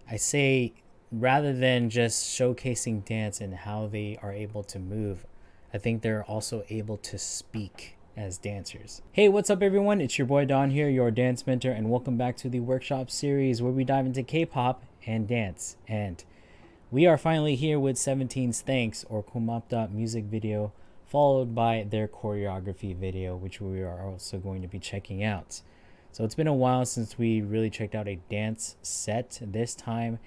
I say rather than just showcasing dance and how they are able to move, I think they're also able to speak as dancers. Hey, what's up, everyone? It's your boy Don here, your dance mentor, and welcome back to the workshop series where we dive into K-pop and dance. And we are finally here with 17's Thanks or Kumapta music video, followed by their choreography video, which we are also going to be checking out. So it's been a while since we really checked out a dance set this time,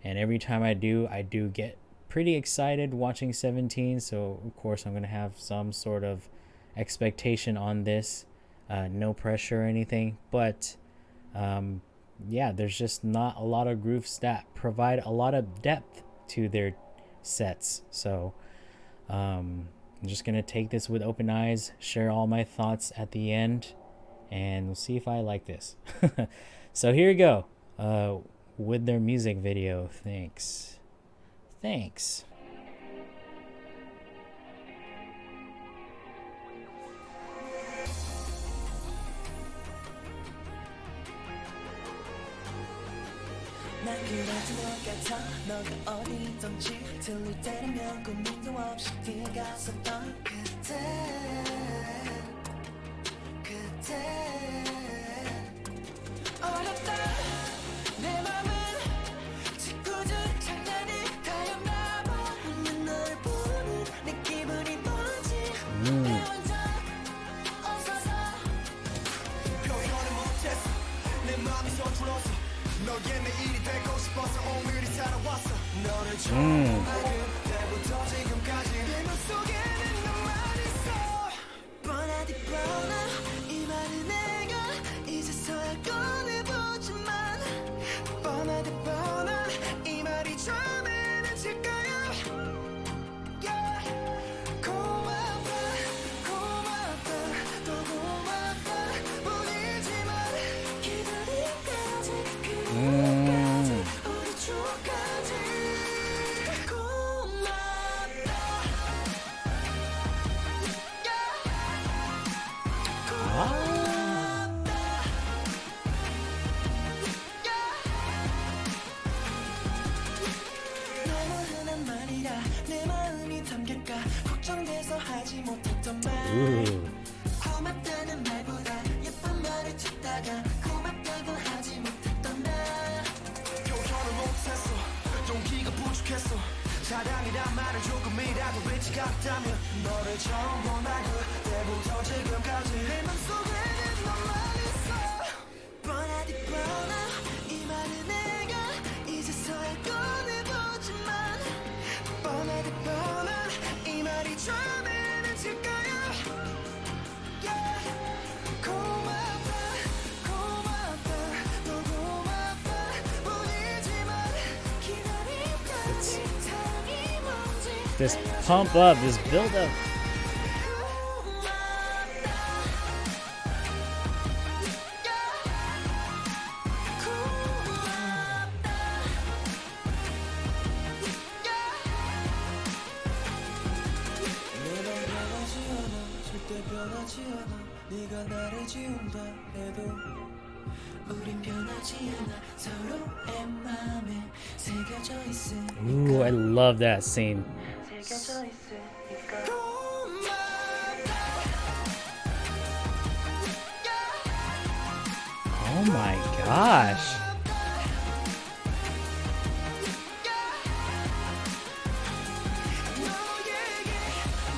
and every time I do get pretty excited watching 17. So of course I'm gonna have some sort of expectation on this, no pressure or anything, but yeah, there's just not a lot of groups that provide a lot of depth to their sets. So I'm just gonna take this with open eyes, share all my thoughts at the end, and we'll see if I like this. So here we go, with their music video. Thanks. 난 그래도 것 같아 너가 어디든지 들릴 때라면 고민도 없이 뛰어갔었던 그때 어렵다 내 맘은 친구들 장난이 다였나 봐 널 보는 내 기분이 뭐지 내 혼자 없어서 표현을 못했어 내 맘이 서툴러서 너의 내일이 되고 싶어서 오늘이 살아왔어 너를 처음 그때부터 지금까지 내 맘속에는 너만 있어 뻔하디 뻔한 이 말은 내가 이제서야 꺼내보지만 뻔하디 뻔한 이 말이 처음에는 질까요 yeah. 고맙다 또 고맙다 뿐이지만 기다림까지 우리 추억까지 고맙다 너무 흔한 말이라 내 마음이 담길까 걱정돼서 하지 못했던 말 고맙다는 말보다 예쁜 말을 찾다가 고맙다고 하지 못했던 나 표현을 못했어 용기가 부족했어 사랑이란 말을 조금이라도 외치 같다면 너를 처음 본 날 그때부터 지금까지 내 맘속에는 너만 있어 뻔하디 뻔한 이 말은 내가 이제서야 꺼내보지만 뻔하디 뻔한 이 말이 처음에는 질까요 yeah. 고맙다 또 고맙다 뿐이지만 기다림까지 사랑이 뭔지 This pump up, this build up. 네가 나를 지운다 해도 우린 변하지 않아 서로의 마음에 새겨져 있으니까 Ooh, I love that scene. 새겨져 있으니까 Oh my gosh.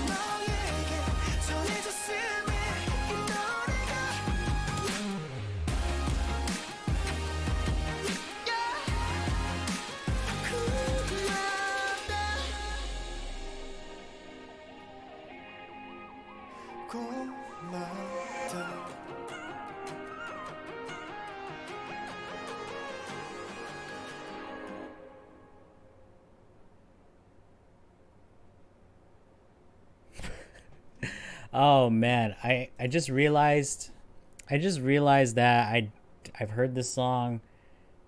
너에게 전해줬으면 이 노래가 고맙다 Oh man, I just realized that I've heard this song.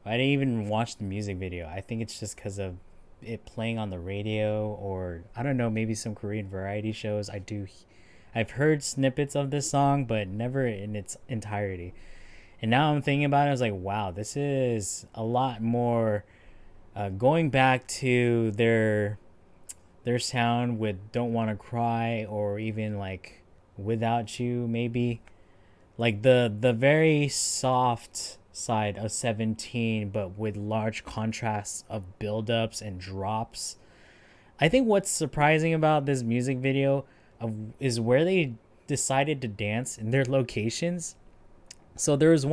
I didn't even watch the music video. I think it's just because of it playing on the radio, or I don't know, maybe some Korean variety shows. I've heard snippets of this song, but never in its entirety. And now I'm thinking about it, I was like, wow, this is a lot more going back to their sound with "Don't Want to Cry" or even like "Without You," maybe like the very soft side of 17, but with large contrasts of buildups and drops. I think what's surprising about this music video is where they decided to dance in their locations. So there's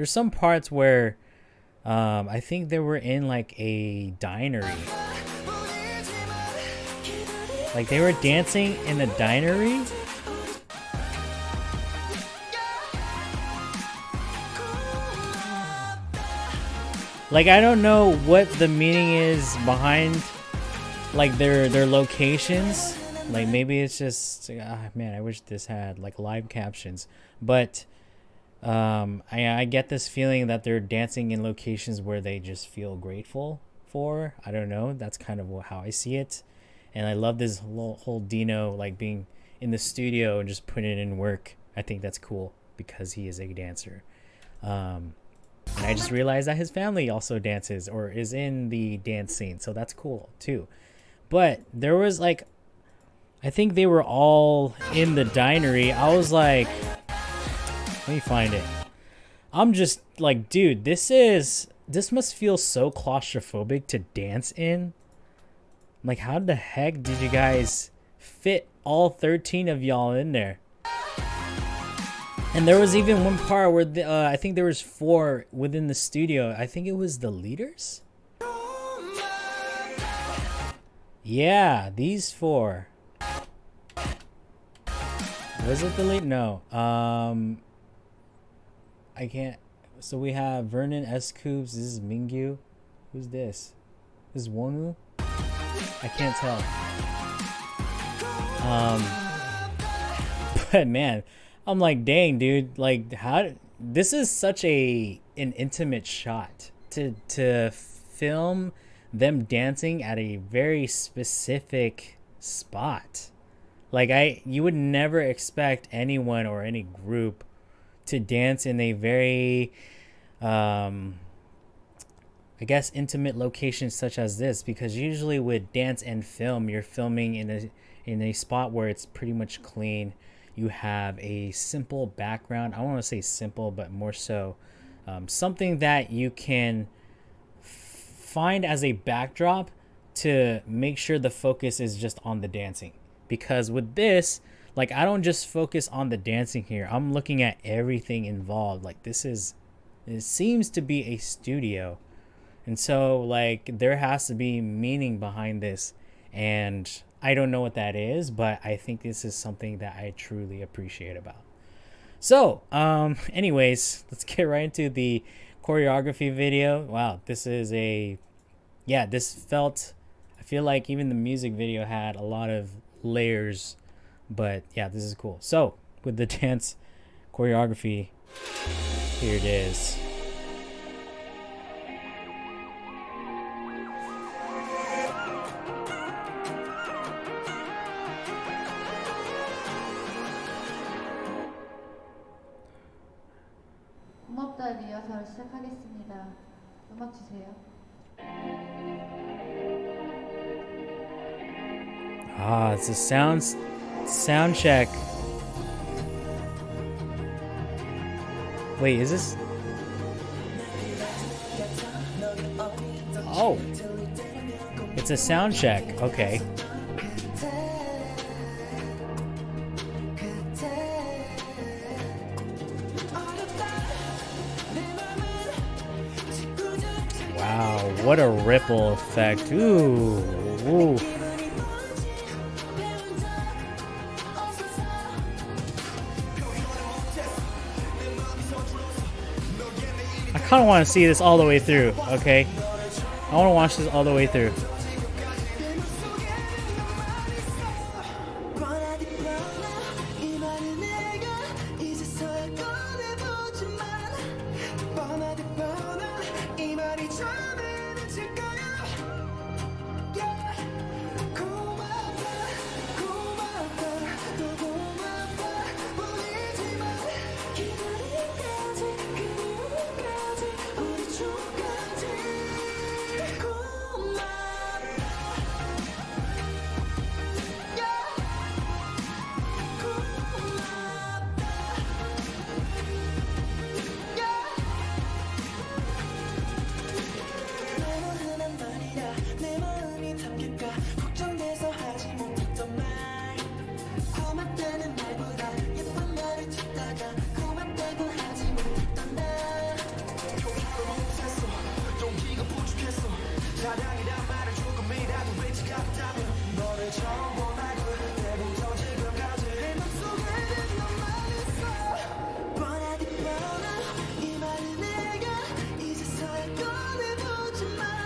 some parts where I think they were in like a dinery. Like they were dancing in a dinery. Like I don't know what the meaning is behind like their locations. Like maybe it's just man, I wish this had like live captions. But I get this feeling that they're dancing in locations where they just feel grateful for. I don't know. That's kind of how I see it. And I love this whole Dino like being in the studio and just putting in work. I think that's cool because he is a dancer. And I just realized that his family also dances or is in the dance scene. So that's cool too. But there was like, I think they were all in the dinery. I was like, let me find it. I'm just like, dude, this must feel so claustrophobic to dance in. Like, how the heck did you guys fit all 13 of y'all in there? And there was even one part where I think there was 4 within the studio. I think it was the leaders. Yeah, these 4. Was it the lead? No. I can't. So we have Vernon S. Coops. This is Mingyu. Who's this? This is Wonu? I can't tell. But man, I'm like, dang, dude. Like, this is such an intimate shot to film them dancing at a very specific spot. Like you would never expect anyone or any group to dance in a very I guess intimate location such as this, because usually with dance and film, you're filming in a spot where it's pretty much clean. You have a simple background. I don't want to say simple, but more so something that you can find as a backdrop to make sure the focus is just on the dancing. Because with this, like, I don't just focus on the dancing here. I'm looking at everything involved. Like, it seems to be a studio. And so, like, there has to be meaning behind this. And I don't know what that is, but I think this is something that I truly appreciate about. So, anyways, let's get right into the choreography video. Wow, this is I feel like even the music video had a lot of layers, but yeah, this is cool. So, with the dance choreography, here it is. 음악도의 리허설을 시작하겠습니다. 음악 주세요. It's a sound check. Wait, is this? Oh, it's a sound check. Okay. Wow, what a ripple effect. Ooh. I kind of want to see this all the way through, okay? I want to watch this all the way through.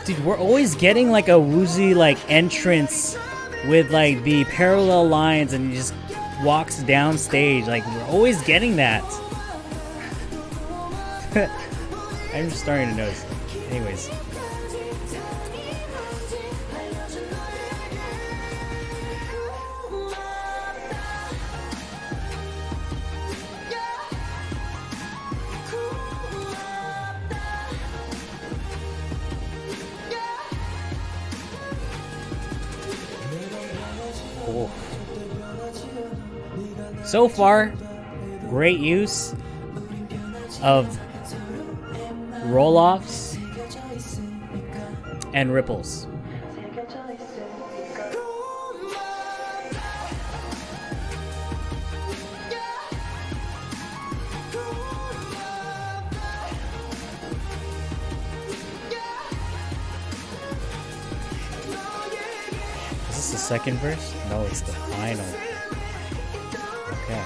Dude, we're always getting like a woozy like entrance with like the parallel lines and he just walks down stage. Like we're always getting that. I'm just starting to notice. Anyways. Cool. So far, great use of roll-offs and ripples. Is this the second verse? No, it's the final. Okay.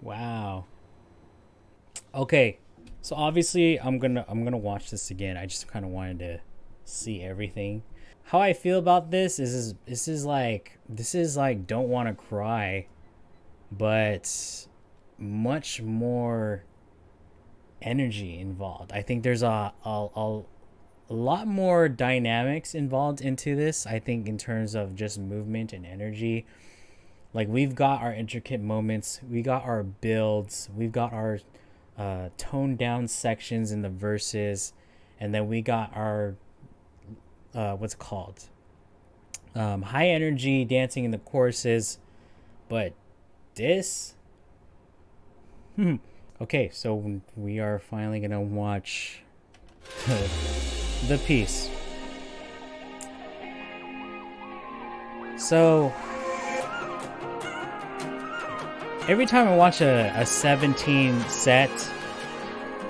Wow. Okay. So obviously I'm gonna watch this again. I just kind of wanted to see everything. How I feel about this is like Don't Wanna Cry, but much more energy involved. I think there's a lot more dynamics involved into this. I think in terms of just movement and energy. Like we've got our intricate moments, we got our builds, we've got our toned down sections in the verses, and then we got our what's it called, high energy dancing in the choruses. But this okay, so we are finally gonna watch the piece. So every time I watch a 17 set,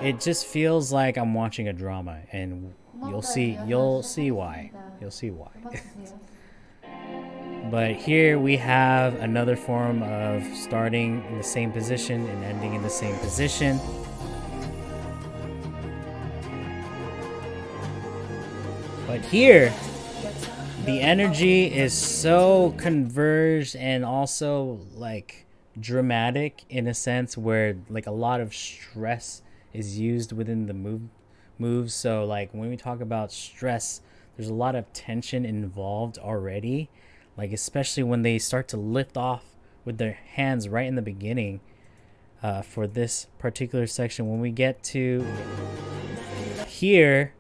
it just feels like I'm watching a drama, and you'll see why. You'll see why. But here we have another form of starting in the same position and ending in the same position. But here, the energy is so converged and also like dramatic in a sense where like a lot of stress is used within the moves. So like when we talk about stress, there's a lot of tension involved already, like especially when they start to lift off with their hands right in the beginning. For this particular section, when we get to here,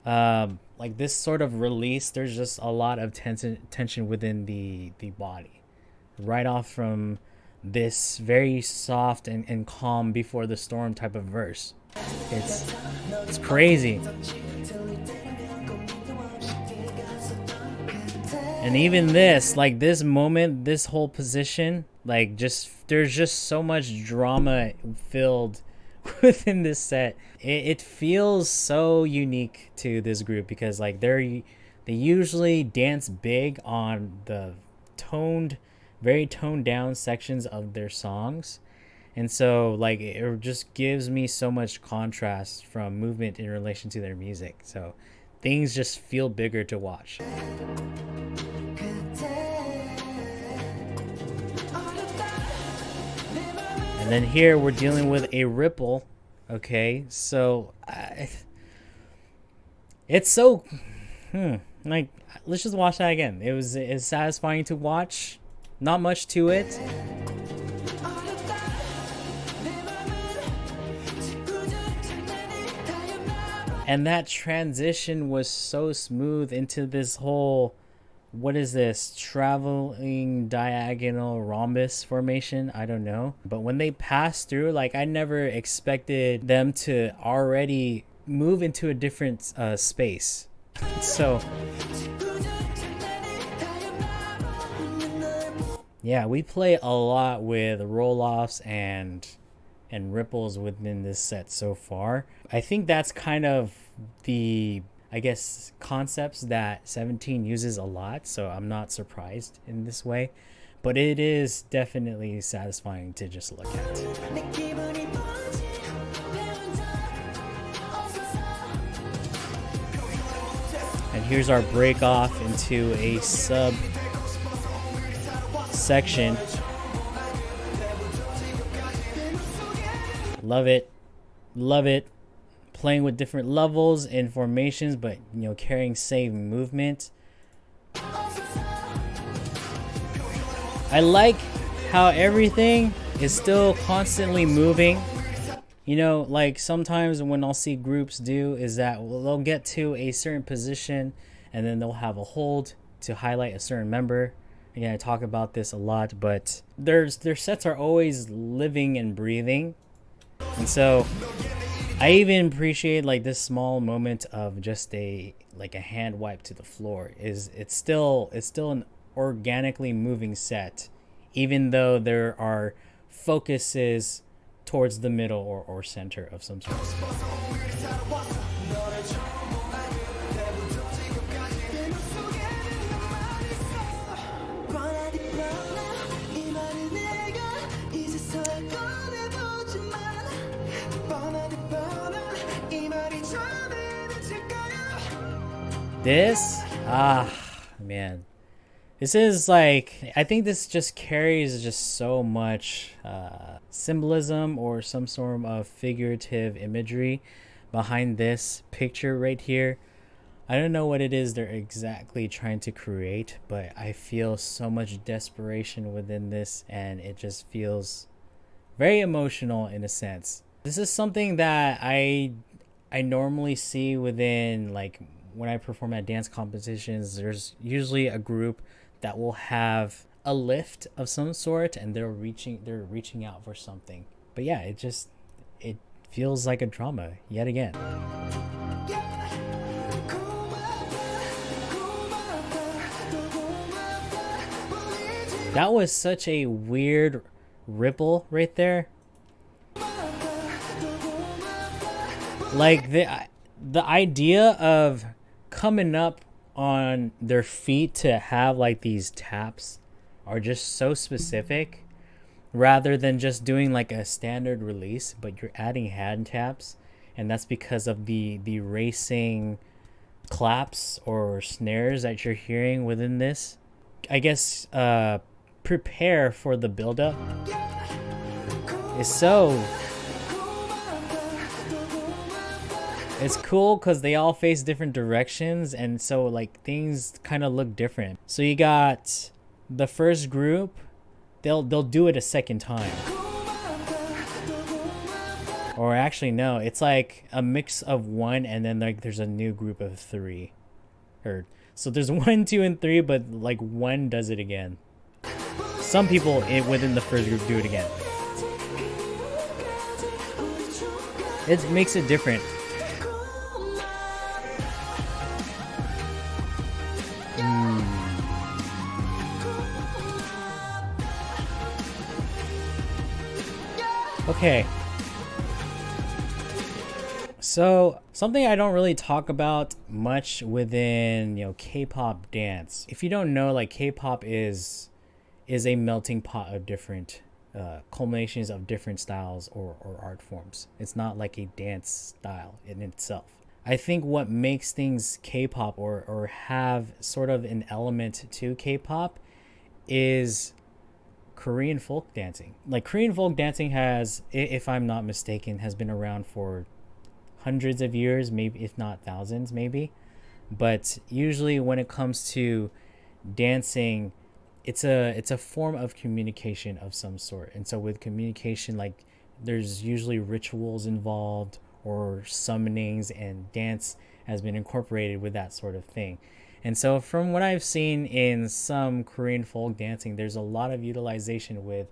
like this sort of release, there's just a lot of tension within the body right off from this very soft and calm before the storm type of verse. It's crazy. And even this, like this moment, this whole position, like just there's just so much drama filled within this set. It feels so unique to this group because like they usually dance big on the very toned down sections of their songs, and so like it just gives me so much contrast from movement in relation to their music, so things just feel bigger to watch. And then here we're dealing with a ripple. Okay, so it's so like let's just watch that again. It's satisfying to watch. Not much to it. And that transition was so smooth into this whole, what is this, traveling diagonal rhombus formation? I don't know. But when they passed through, like I never expected them to already move into a different space. So Yeah, we play a lot with roll-offs and ripples within this set so far. I think that's kind of the, I guess, concepts that 17 uses a lot, so I'm not surprised in this way. But it is definitely satisfying to just look at. 내 기분이 뭐지 배운 적 없어서 And here's our break off into a sub section. Love it. Love it. Playing with different levels and formations, but carrying same movement. I like how everything is still constantly moving. Like sometimes when I'll see groups do is that they'll get to a certain position and then they'll have a hold to highlight a certain member. Again, I talk about this a lot, but their sets are always living and breathing. And so I even appreciate like this small moment of just a hand wipe to the floor. It's still an organically moving set, even though there are focuses towards the middle or center of some sort. 뻔하디 뻔해 이 말을 내가 이제서야 꺼내보지만 뻔하디 뻔한 이 말이 전해는 질까요 This, man. This is like, I think this just carries just so much symbolism or some sort of figurative imagery behind this picture right here. I don't know what it is they're exactly trying to create, but I feel so much desperation within this, and it just feels very emotional in a sense. This is something that I normally see within, like, when I perform at dance competitions. There's usually a group that will have a lift of some sort, and they're reaching out for something. But yeah, it feels like a drama yet again. That was such a weird ripple right there. Like the idea of coming up on their feet to have like these taps are just so specific, rather than just doing like a standard release, but you're adding hand taps, and that's because of the racing claps or snares that you're hearing within this. I guess prepare for the buildup is so, it's cool because they all face different directions, and so like things kind of look different. So you got the first group, they'll do it a second time, or actually no, it's like a mix of one, and then like there's a new group of three, or so there's 1, 2, and 3, but like one does it again. Some people within the first group do it again. It makes it different. Okay. So something I don't really talk about much within K-pop dance. If you don't know, like K-pop is a melting pot of different culminations of different styles or art forms. It's not like a dance style in itself. I think what makes things K-pop or have sort of an element to K-pop is Korean folk dancing. Like Korean folk dancing has, if I'm not mistaken, has been around for hundreds of years, maybe if not thousands maybe. But usually when it comes to dancing, it's a form of communication of some sort. And so with communication, like there's usually rituals involved or summonings, and dance has been incorporated with that sort of thing. And so from what I've seen in some Korean folk dancing, there's a lot of utilization with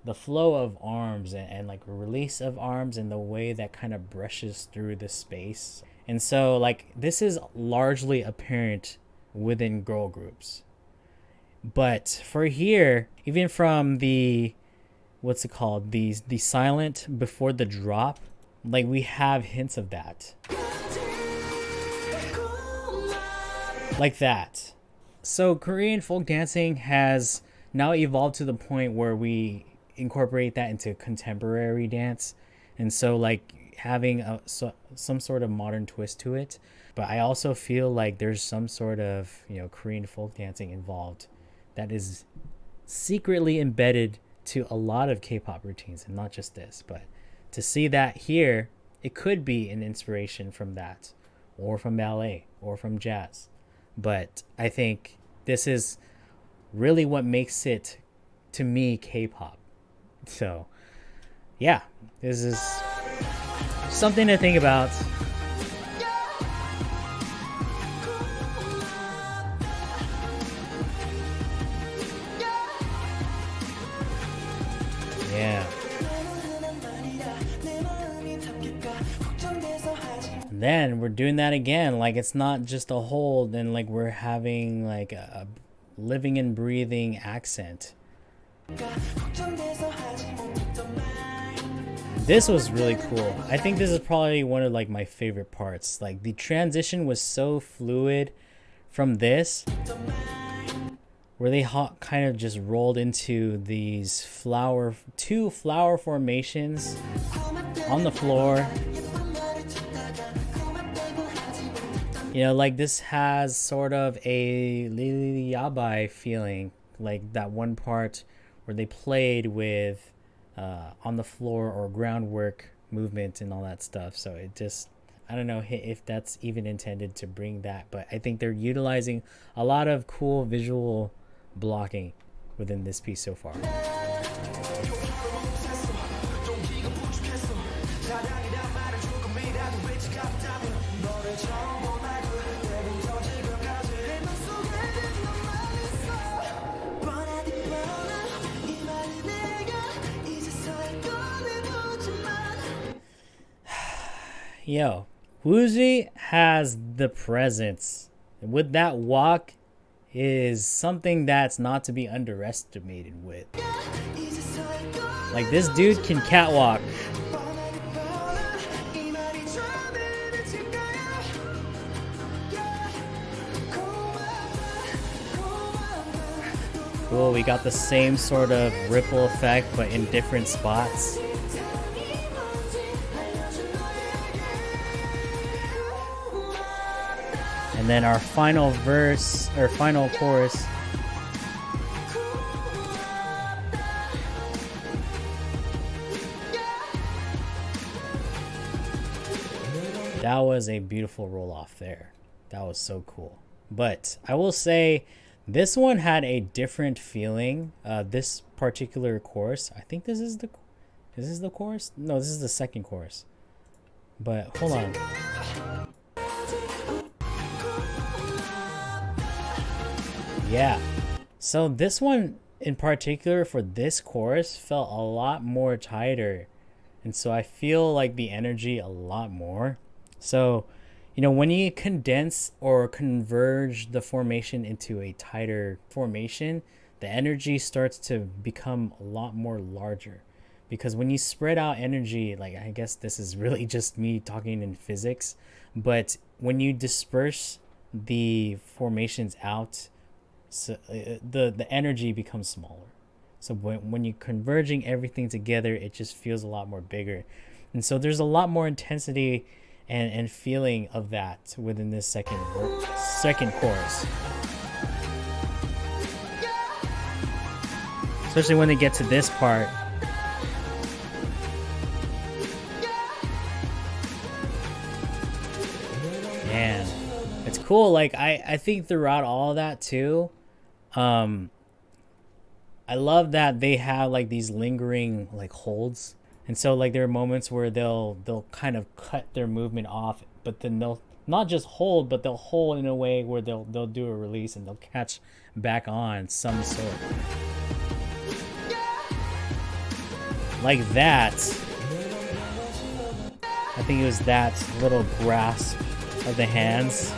the flow of arms and like release of arms and the way that kind of brushes through the space. And so like this is largely apparent within girl groups. But for here, even from the, what's it called, the silent before the drop, like we have hints of that, like that. So Korean folk dancing has now evolved to the point where we incorporate that into contemporary dance, and so like having some sort of modern twist to it. But I also feel like there's some sort of, you know, Korean folk dancing involved that is secretly embedded to a lot of K-pop routines, and not just this. But to see that here, it could be an inspiration from that, or from ballet, or from jazz. But I think this is really what makes it, to me, K-pop. So yeah, this is something to think about. Yeah. And then we're doing that again. Like, it's not just a hold, and like we're having like a living and breathing accent. This was really cool. I think this is probably one of like my favorite parts. Like the transition was so fluid from this, where they kind of just rolled into these two flower formations on the floor. You know, like this has sort of a Lili Yabai feeling, like that one part where they played with on the floor or groundwork movement and all that stuff. So it just, I don't know if that's even intended to bring that, but I think they're utilizing a lot of cool visual blocking within this piece so far. Yo, Woozi has the presence. With that walk is something that's not to be underestimated with. Like, this dude can catwalk. Cool, we got the same sort of ripple effect, but in different spots. And then our final verse, or final chorus. That was a beautiful roll off there. That was so cool. But I will say this one had a different feeling. This particular chorus, I think this is the chorus? No, this is the second chorus. But hold on. Yeah, so this one in particular for this chorus felt a lot more tighter, and so I feel like the energy a lot more. So, you know, when you condense or converge the formation into a tighter formation, the energy starts to become a lot more larger, because when you spread out energy, like, I guess this is really just me talking in physics, but when you disperse the formations out, so the energy becomes smaller. So when you're converging everything together, it just feels a lot more bigger. And so there's a lot more intensity and feeling of that within this second chorus. Especially when they get to this part. Man, it's cool. Like, I think throughout all of that too, I love that they have like these lingering like holds, and so like there are moments where they'll kind of cut their movement off, but then they'll not just hold, but they'll hold in a way where they'll do a release and they'll catch back on some sort, like that. I think it was that little grasp of the hands.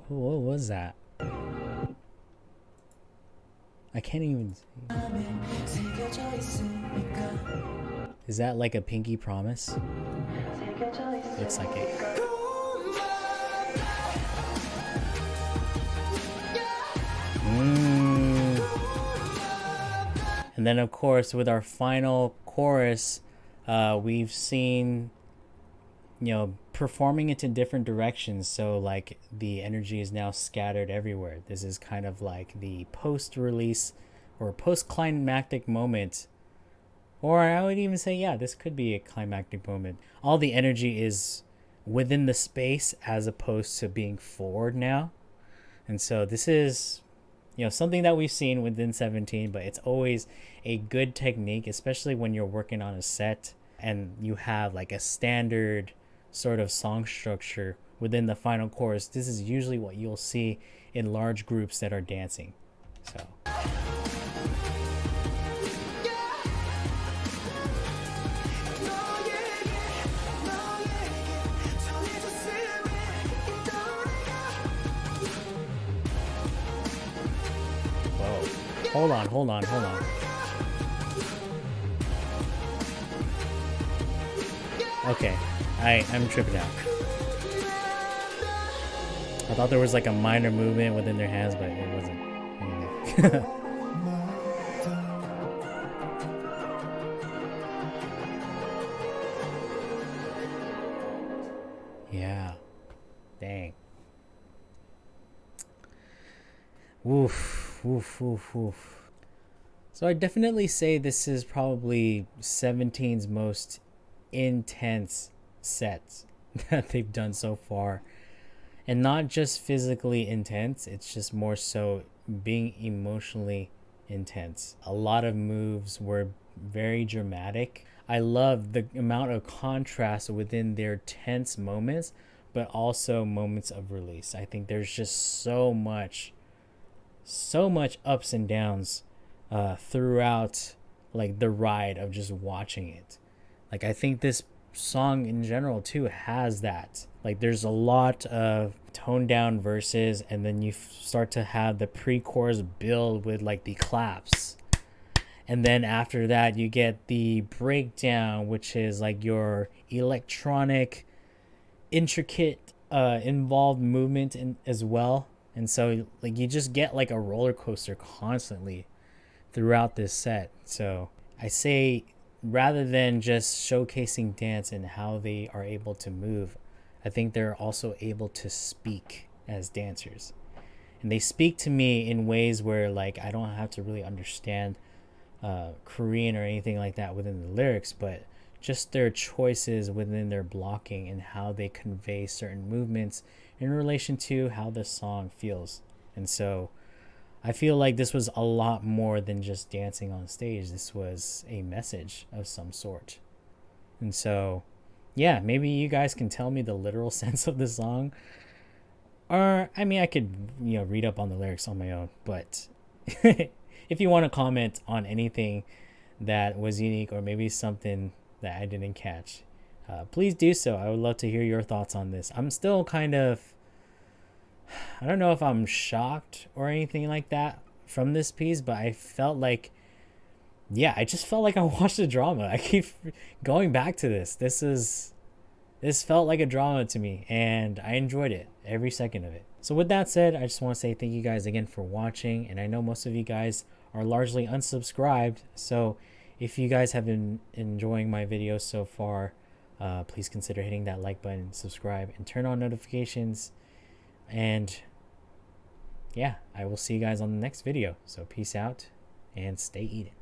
What was that? I can't even see. Is that like a pinky promise? Looks like it. And then of course with our final chorus, we've seen, performing it in different directions. So like the energy is now scattered everywhere. This is kind of like the post-release or post-climactic moment. Or I would even say, yeah, this could be a climactic moment. All the energy is within the space as opposed to being forward now. And so this is, something that we've seen within 17, but it's always a good technique, especially when you're working on a set and you have like a standard sort of song structure within the final chorus. This is usually what you'll see in large groups that are dancing. So. Hold on. Okay, I'm tripping out. I thought there was like a minor movement within their hands, but it wasn't. Yeah. Dang. Woof. So I definitely say this is probably 17's most intense sets that they've done so far. And not just physically intense, it's just more so being emotionally intense. A lot of moves were very dramatic. I love the amount of contrast within their tense moments, but also moments of release. I think there's just so much ups and downs throughout like the ride of just watching it. Like I think this song in general too has that. Like there's a lot of toned down verses, and then you start to have the pre-chorus build with like the claps, and then after that you get the breakdown, which is like your electronic intricate involved movement as well. And so like you just get like a roller coaster constantly throughout this set. So I say, rather than just showcasing dance and how they are able to move, I think they're also able to speak as dancers. And they speak to me in ways where like I don't have to really understand Korean or anything like that within the lyrics, but just their choices within their blocking and how they convey certain movements in relation to how the song feels. And so I feel like this was a lot more than just dancing on stage. This was a message of some sort. And so, yeah, maybe you guys can tell me the literal sense of the song. Or, I mean, I could, read up on the lyrics on my own. But if you want to comment on anything that was unique or maybe something that I didn't catch, please do so. I would love to hear your thoughts on this. I'm still kind of, I don't know if I'm shocked or anything like that from this piece, but I felt like, I just felt like I watched a drama. I keep going back to this. This felt like a drama to me, and I enjoyed it, every second of it. So with that said, I just want to say thank you guys again for watching, and I know most of you guys are largely unsubscribed, so if you guys have been enjoying my videos so far, please consider hitting that like button, subscribe, and turn on notifications. And I will see you guys on the next video. So peace out and stay eating.